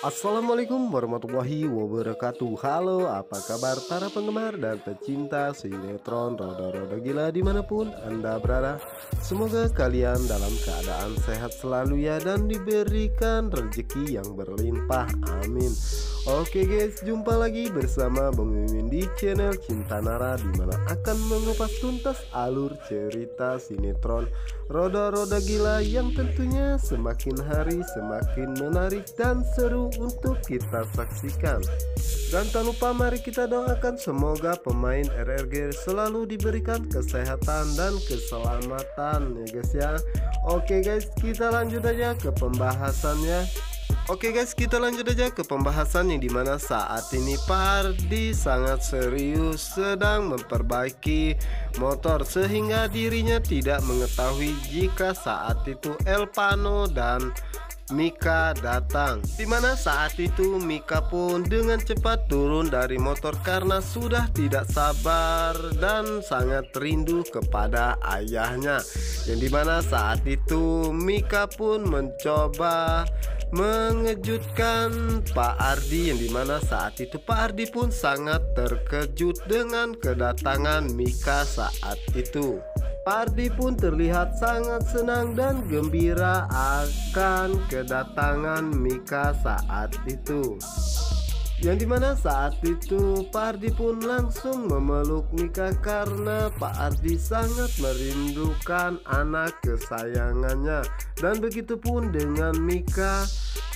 Assalamualaikum warahmatullahi wabarakatuh. Halo, apa kabar para penggemar dan pecinta sinetron Roda-Roda Gila dimanapun Anda berada. Semoga kalian dalam keadaan sehat selalu ya, dan diberikan rezeki yang berlimpah, amin. Oke guys, jumpa lagi bersama Bang Mimin di channel Cinta Nara, dimana akan mengupas tuntas alur cerita sinetron Roda-Roda Gila yang tentunya semakin hari semakin menarik dan seru untuk kita saksikan. Dan tak lupa mari kita doakan semoga pemain RRG selalu diberikan kesehatan dan keselamatan ya guys ya. Oke guys, kita lanjut aja ke pembahasannya. Oke guys, kita lanjut aja ke pembahasan yang dimana saat ini Pak Ardi sangat serius sedang memperbaiki motor, sehingga dirinya tidak mengetahui jika saat itu Elpano dan Mika datang. Dimana saat itu Mika pun dengan cepat turun dari motor karena sudah tidak sabar dan sangat rindu kepada ayahnya. Yang dimana saat itu Mika pun mencoba mengejutkan Pak Ardi, yang dimana saat itu Pak Ardi pun sangat terkejut dengan kedatangan Mika saat itu. Pak Ardi pun terlihat sangat senang dan gembira akan kedatangan Mika saat itu. Yang dimana saat itu Pak Ardi pun langsung memeluk Mika karena Pak Ardi sangat merindukan anak kesayangannya. Dan begitu pun dengan Mika,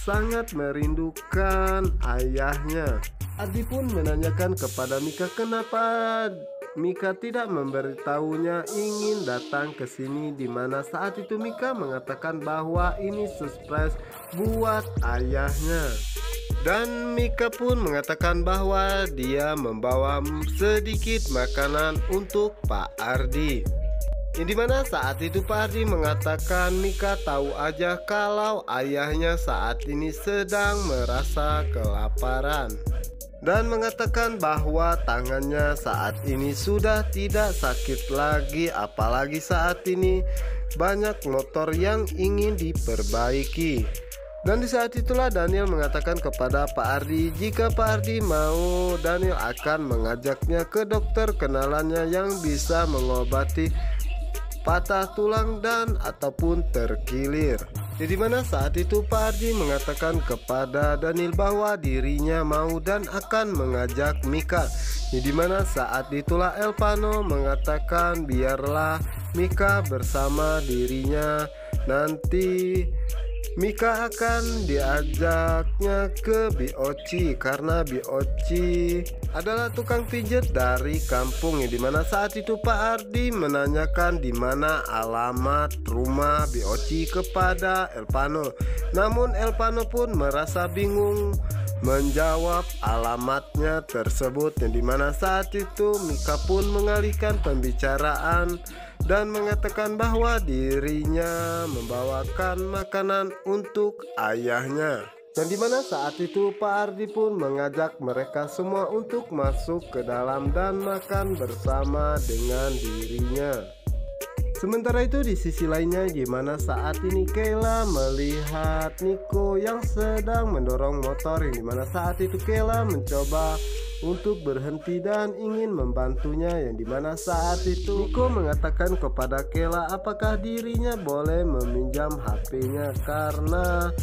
sangat merindukan ayahnya. Ardi pun menanyakan kepada Mika kenapa Mika tidak memberitahunya ingin datang ke sini, di mana saat itu Mika mengatakan bahwa ini surprise buat ayahnya. Dan Mika pun mengatakan bahwa dia membawa sedikit makanan untuk Pak Ardi. Yang dimana saat itu Pak Ardi mengatakan Mika tahu aja kalau ayahnya saat ini sedang merasa kelaparan, dan mengatakan bahwa tangannya saat ini sudah tidak sakit lagi, apalagi saat ini banyak motor yang ingin diperbaiki. Dan di saat itulah Daniel mengatakan kepada Pak Ardi jika Pak Ardi mau, Daniel akan mengajaknya ke dokter kenalannya yang bisa mengobati patah tulang dan ataupun terkilir. Jadi mana saat itu Pak Ardi mengatakan kepada Daniel bahwa dirinya mau dan akan mengajak Mika. Jadi mana saat itulah Elpano mengatakan biarlah Mika bersama dirinya, nanti Mika akan diajaknya ke Bioci karena Bioci adalah tukang pijet dari kampung. Yang dimana saat itu Pak Ardi menanyakan di mana alamat rumah Bioci kepada Elpano. Namun Elpano pun merasa bingung menjawab alamatnya tersebut. Yang dimana saat itu Mika pun mengalihkan pembicaraan dan mengatakan bahwa dirinya membawakan makanan untuk ayahnya. Dan dimana saat itu Pak Ardi pun mengajak mereka semua untuk masuk ke dalam dan makan bersama dengan dirinya. Sementara itu di sisi lainnya, dimana saat ini Kayla melihat Nico yang sedang mendorong motor, yang dimana saat itu Kayla mencoba untuk berhenti dan ingin membantunya. Yang dimana saat itu Nico mengatakan kepada Kayla apakah dirinya boleh meminjam HP-nya karena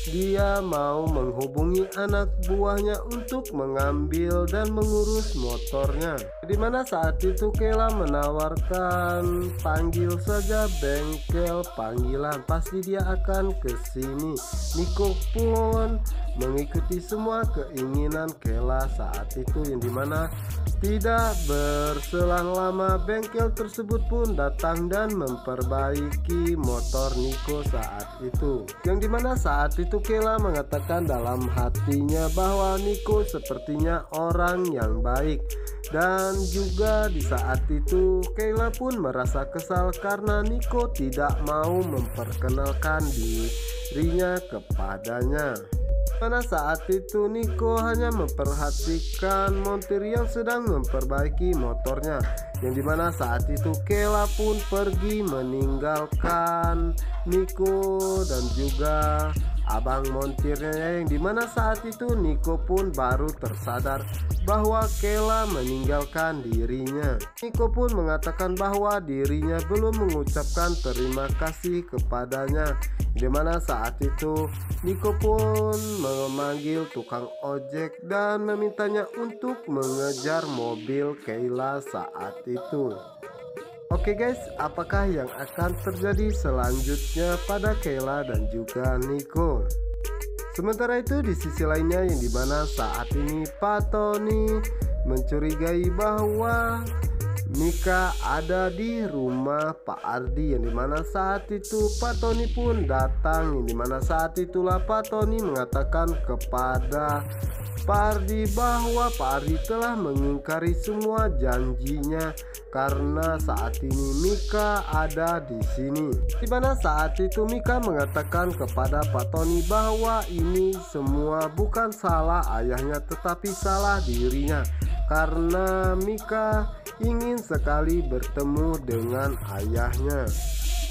dia mau menghubungi anak buahnya untuk mengambil dan mengurus motornya. Dimana saat itu Kayla menawarkan panggil saja bengkel panggilan, pasti dia akan ke sini. Nico pun mengikuti semua keinginan Kayla saat itu. Yang dimana tidak berselang lama bengkel tersebut pun datang dan memperbaiki motor Nico saat itu. Yang dimana saat itu Kayla mengatakan dalam hatinya bahwa Nico sepertinya orang yang baik. Dan juga di saat itu Kayla pun merasa kesal karena Nico tidak mau memperkenalkan dirinya kepadanya. Pada saat itu Nico hanya memperhatikan montir yang sedang memperbaiki motornya. Yang dimana saat itu Kayla pun pergi meninggalkan Nico dan juga abang montirnya, yang dimana saat itu Nico pun baru tersadar bahwa Kayla meninggalkan dirinya. Nico pun mengatakan bahwa dirinya belum mengucapkan terima kasih kepadanya, dimana saat itu Nico pun memanggil tukang ojek dan memintanya untuk mengejar mobil Kayla saat itu. Oke guys, apakah yang akan terjadi selanjutnya pada Kayla dan juga Nico? Sementara itu di sisi lainnya, yang dimana saat ini Pak Tony mencurigai bahwa Mika ada di rumah Pak Ardi, yang dimana saat itu Pak Tony pun datang, yang dimana saat itulah Pak Tony mengatakan kepada Pak Ardi bahwa Pak Ardi telah mengingkari semua janjinya karena saat ini Mika ada di sini. Di mana saat itu Mika mengatakan kepada Pak Tony bahwa ini semua bukan salah ayahnya tetapi salah dirinya, karena Mika ingin sekali bertemu dengan ayahnya.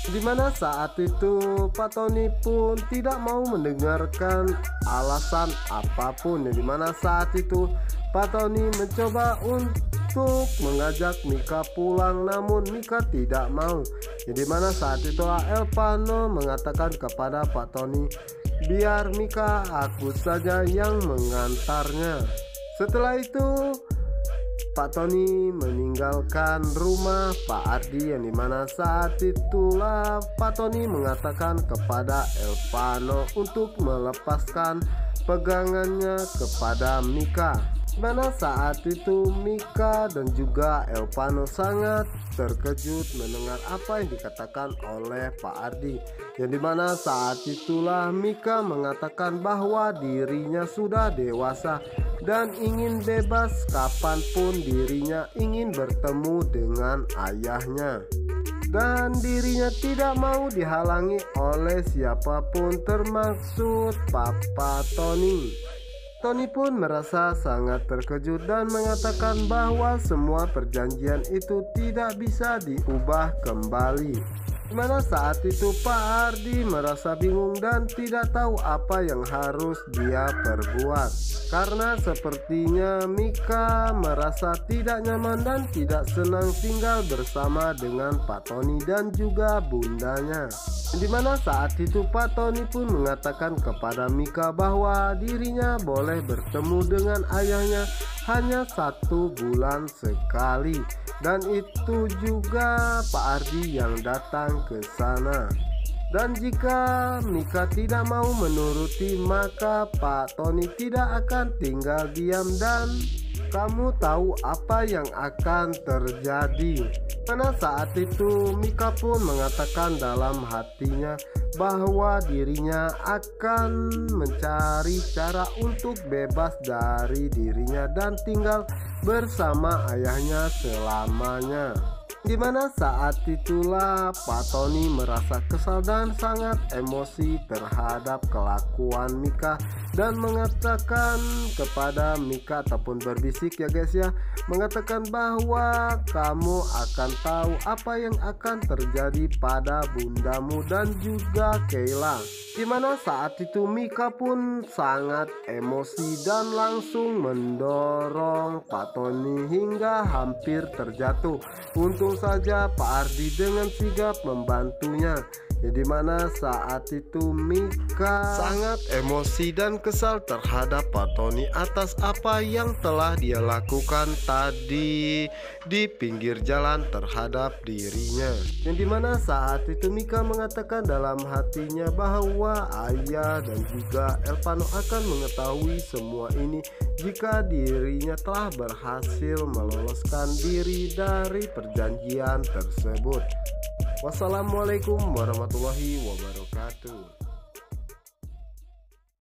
Dimana saat itu Pak Tony pun tidak mau mendengarkan alasan apapun, yang dimana saat itu Pak Tony mencoba untuk mengajak Mika pulang, namun Mika tidak mau. Yang dimana saat itulah Elvano mengatakan kepada Pak Tony, biar Mika aku saja yang mengantarnya. Setelah itu Pak Tony meninggalkan rumah Pak Ardi, yang dimana saat itulah Pak Tony mengatakan kepada Elvano untuk melepaskan pegangannya kepada Mika. Dimana saat itu Mika dan juga Elvano sangat terkejut mendengar apa yang dikatakan oleh Pak Ardi, yang dimana saat itulah Mika mengatakan bahwa dirinya sudah dewasa dan ingin bebas kapanpun dirinya ingin bertemu dengan ayahnya, dan dirinya tidak mau dihalangi oleh siapapun termasuk Papa Tony. Tony pun merasa sangat terkejut dan mengatakan bahwa semua perjanjian itu tidak bisa diubah kembali. Dimana saat itu Pak Ardi merasa bingung dan tidak tahu apa yang harus dia perbuat, karena sepertinya Mika merasa tidak nyaman dan tidak senang tinggal bersama dengan Pak Tony dan juga bundanya. Dimana saat itu Pak Tony pun mengatakan kepada Mika bahwa dirinya boleh bertemu dengan ayahnya hanya 1 bulan sekali, dan itu juga Pak Ardi yang datang ke sana. Dan jika Mika tidak mau menuruti, maka Pak Tony tidak akan tinggal diam, dan kamu tahu apa yang akan terjadi. Karena saat itu Mika pun mengatakan dalam hatinya bahwa dirinya akan mencari cara untuk bebas dari dirinya dan tinggal bersama ayahnya selamanya. Dimana saat itulah Pak Tony merasa kesal dan sangat emosi terhadap kelakuan Mika, dan mengatakan kepada Mika ataupun berbisik ya guys ya, mengatakan bahwa kamu akan tahu apa yang akan terjadi pada bundamu dan juga Kayla. Dimana saat itu Mika pun sangat emosi dan langsung mendorong Pak Tony hingga hampir terjatuh. Untung saja Pak Ardi dengan sigap membantunya. Ya, dimana saat itu Mika sangat emosi dan kesal terhadap Pak Tony atas apa yang telah dia lakukan tadi di pinggir jalan terhadap dirinya. Yang dimana saat itu Mika mengatakan dalam hatinya bahwa ayah dan juga Elvano akan mengetahui semua ini jika dirinya telah berhasil meloloskan diri dari perjanjian tersebut. Wassalamualaikum warahmatullahi wabarakatuh.